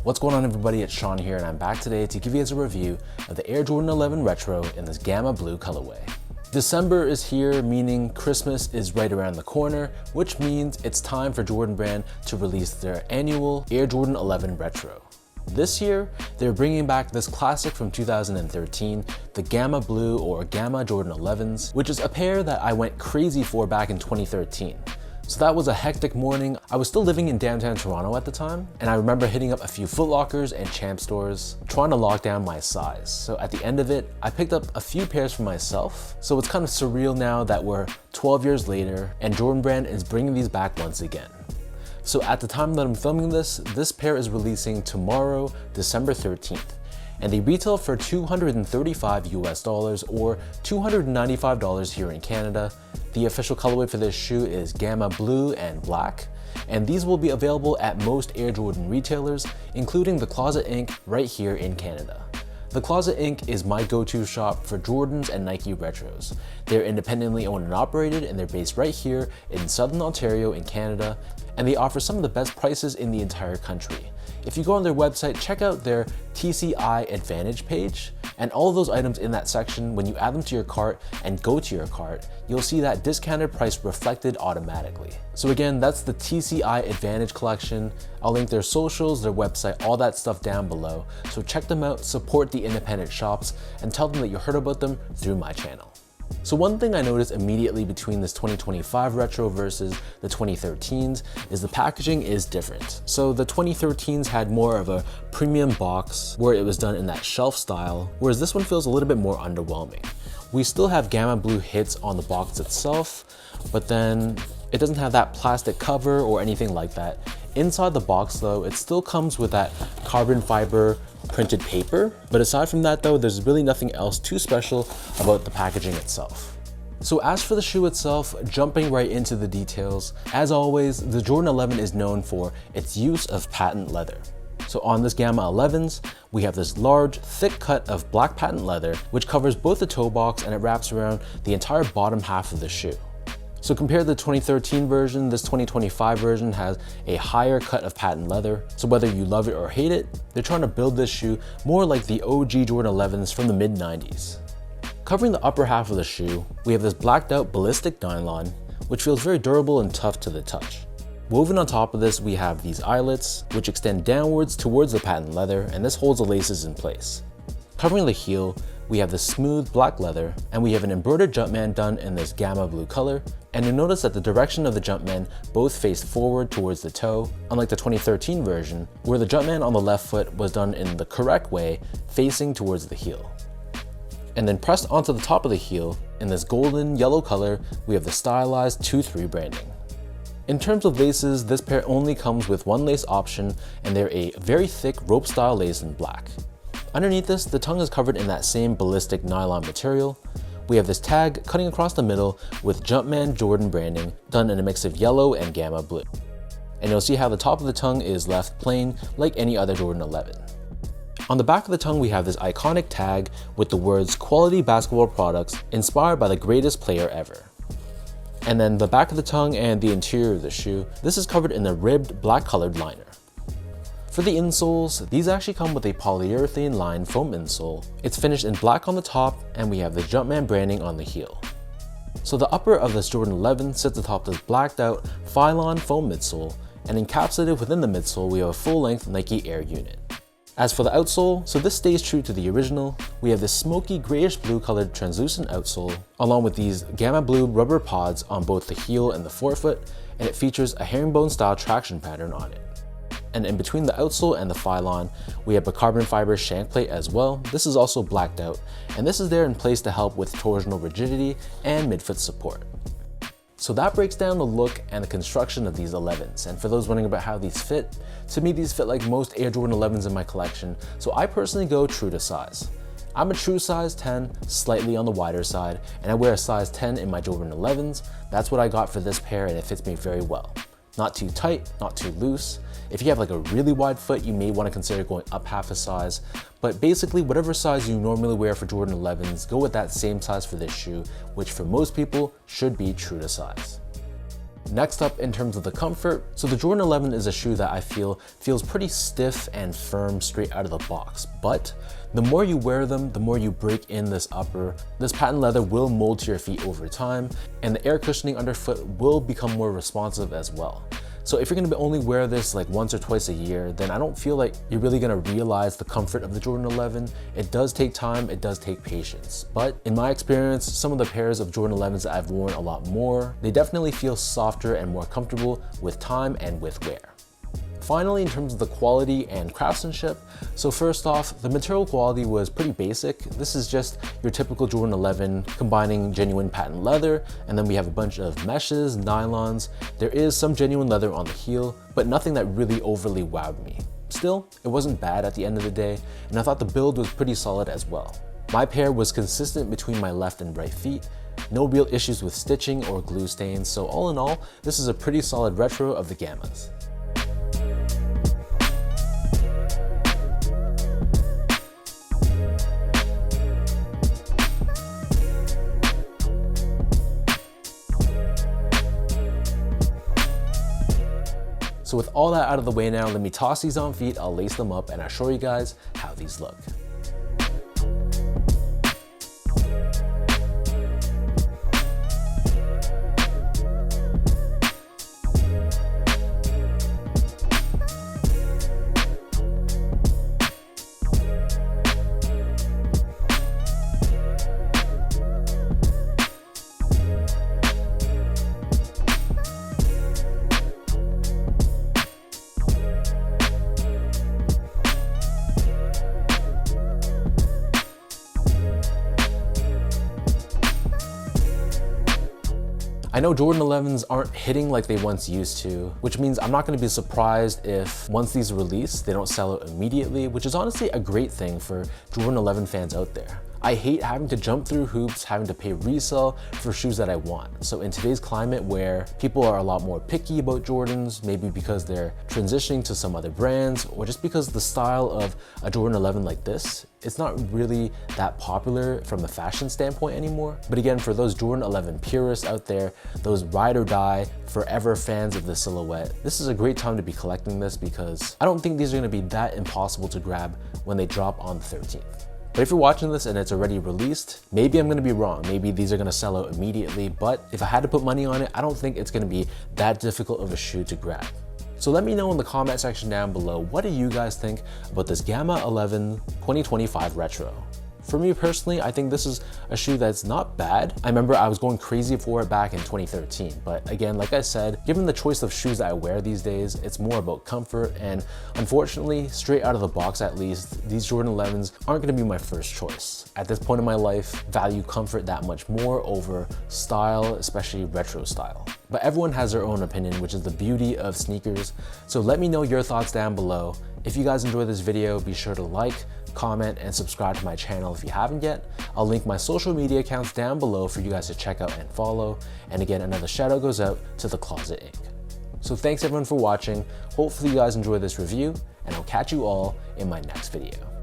What's going on, everybody? It's Sean here, and I'm back today to give you guys a review of the Air Jordan 11 Retro in this Gamma Blue colorway. December is here, meaning Christmas is right around the corner, which means it's time for Jordan Brand to release their annual Air Jordan 11 Retro. This year, they're bringing back this classic from 2013, the Gamma Blue or Gamma Jordan 11s, which is a pair that I went crazy for back in 2013. So that was a hectic morning. I was still living in downtown Toronto at the time, and I remember hitting up a few Foot Lockers and Champ stores, trying to lock down my size. So at the end of it, I picked up a few pairs for myself. So it's kind of surreal now that we're 12 years later, and Jordan Brand is bringing these back once again. So at the time that I'm filming this pair is releasing tomorrow, December 13th. And they retail for $235 US or $295 here in Canada. The official colorway for this shoe is Gamma Blue and Black, and these will be available at most Air Jordan retailers, including the Closet Inc. right here in Canada. The Closet Inc. is my go-to shop for Jordans and Nike Retros. They're independently owned and operated, and they're based right here in Southern Ontario in Canada, and they offer some of the best prices in the entire country. If you go on their website, check out their TCI Advantage page, and all of those items in that section, when you add them to your cart and go to your cart, you'll see that discounted price reflected automatically. So again, that's the TCI Advantage collection. I'll link their socials, their website, all that stuff down below. So check them out, support the independent shops, and tell them that you heard about them through my channel. So one thing I noticed immediately between this 2025 retro versus the 2013s is the packaging is different. So the 2013s had more of a premium box where it was done in that shelf style, whereas this one feels a little bit more underwhelming. We still have Gamma Blue hits on the box itself, but then it doesn't have that plastic cover or anything like that. Inside the box though, it still comes with that carbon fiber printed paper, but aside from that though, there's really nothing else too special about the packaging itself. So as for the shoe itself, jumping right into the details, as always, the Jordan 11 is known for its use of patent leather. So on this Gamma 11s, we have this large, thick cut of black patent leather, which covers both the toe box and it wraps around the entire bottom half of the shoe. So compared to the 2013 version, this 2025 version has a higher cut of patent leather. So whether you love it or hate it, they're trying to build this shoe more like the OG Jordan 11s from the mid-90s. Covering the upper half of the shoe, we have this blacked out ballistic nylon, which feels very durable and tough to the touch. Woven on top of this, we have these eyelets, which extend downwards towards the patent leather, and this holds the laces in place. Covering the heel, we have the smooth black leather, and we have an embroidered Jumpman done in this Gamma Blue color. And you'll notice that the direction of the Jumpman both face forward towards the toe, unlike the 2013 version, where the Jumpman on the left foot was done in the correct way, facing towards the heel. And then pressed onto the top of the heel, in this golden yellow color, we have the stylized 2-3 branding. In terms of laces, this pair only comes with one lace option, and they're a very thick rope style lace in black. Underneath this, the tongue is covered in that same ballistic nylon material. We have this tag cutting across the middle with Jumpman Jordan branding done in a mix of yellow and Gamma Blue. And you'll see how the top of the tongue is left plain like any other Jordan 11. On the back of the tongue, we have this iconic tag with the words "Quality Basketball Products inspired by the greatest player ever." And then the back of the tongue and the interior of the shoe, this is covered in a ribbed black colored liner. For the insoles, these actually come with a polyurethane lined foam insole. It's finished in black on the top, and we have the Jumpman branding on the heel. So the upper of this Jordan 11 sits atop this blacked out Phylon foam midsole, and encapsulated within the midsole, we have a full-length Nike Air unit. As for the outsole, so this stays true to the original. We have this smoky grayish blue colored translucent outsole, along with these Gamma Blue rubber pods on both the heel and the forefoot, and it features a herringbone style traction pattern on it. And in between the outsole and the Phylon, we have a carbon fiber shank plate as well. This is also blacked out, and this is there in place to help with torsional rigidity and midfoot support. So that breaks down the look and the construction of these 11s. And for those wondering about how these fit, to me these fit like most Air Jordan 11s in my collection, so I personally go true to size. I'm a true size 10, slightly on the wider side, and I wear a size 10 in my Jordan 11s. That's what I got for this pair, and it fits me very well. Not too tight, not too loose. If you have like a really wide foot, you may want to consider going up half a size, but basically whatever size you normally wear for Jordan 11s, go with that same size for this shoe, which for most people should be true to size. Next up, in terms of the comfort, so the Jordan 11 is a shoe that I feel feels pretty stiff and firm straight out of the box, but the more you wear them, the more you break in this upper. This patent leather will mold to your feet over time, and the air cushioning underfoot will become more responsive as well. So if you're gonna only wear this like once or twice a year, then I don't feel like you're really gonna realize the comfort of the Jordan 11. It does take time, it does take patience. But in my experience, some of the pairs of Jordan 11s that I've worn a lot more, they definitely feel softer and more comfortable with time and with wear. Finally, in terms of the quality and craftsmanship, so first off, the material quality was pretty basic. This is just your typical Jordan 11 combining genuine patent leather, and then we have a bunch of meshes, nylons. There is some genuine leather on the heel, but nothing that really overly wowed me. Still, it wasn't bad at the end of the day, and I thought the build was pretty solid as well. My pair was consistent between my left and right feet, no real issues with stitching or glue stains, so all in all, this is a pretty solid retro of the Gammas. So with all that out of the way now, let me toss these on feet, I'll lace them up, and I'll show you guys how these look. I know Jordan 11s aren't hitting like they once used to, which means I'm not going to be surprised if once these release, they don't sell out immediately, which is honestly a great thing for Jordan 11 fans out there. I hate having to jump through hoops, having to pay resale for shoes that I want. So in today's climate where people are a lot more picky about Jordans, maybe because they're transitioning to some other brands, or just because the style of a Jordan 11 like this, it's not really that popular from a fashion standpoint anymore. But again, for those Jordan 11 purists out there, those ride or die, forever fans of the silhouette, this is a great time to be collecting this because I don't think these are gonna be that impossible to grab when they drop on the 13th. But if you're watching this and it's already released, maybe I'm gonna be wrong. Maybe these are gonna sell out immediately, but if I had to put money on it, I don't think it's gonna be that difficult of a shoe to grab. So let me know in the comment section down below, what do you guys think about this Gamma 11 2025 Retro? For me personally, I think this is a shoe that's not bad. I remember I was going crazy for it back in 2013, but again, like I said, given the choice of shoes that I wear these days, it's more about comfort, and unfortunately, straight out of the box at least, these Jordan 11s aren't gonna be my first choice. At this point in my life, value comfort that much more over style, especially retro style. But everyone has their own opinion, which is the beauty of sneakers. So let me know your thoughts down below. If you guys enjoyed this video, be sure to like, comment, and subscribe to my channel if you haven't yet. I'll link my social media accounts down below for you guys to check out and follow. And again, another shout out goes out to The Closet Inc. So thanks everyone for watching. Hopefully you guys enjoyed this review, and I'll catch you all in my next video.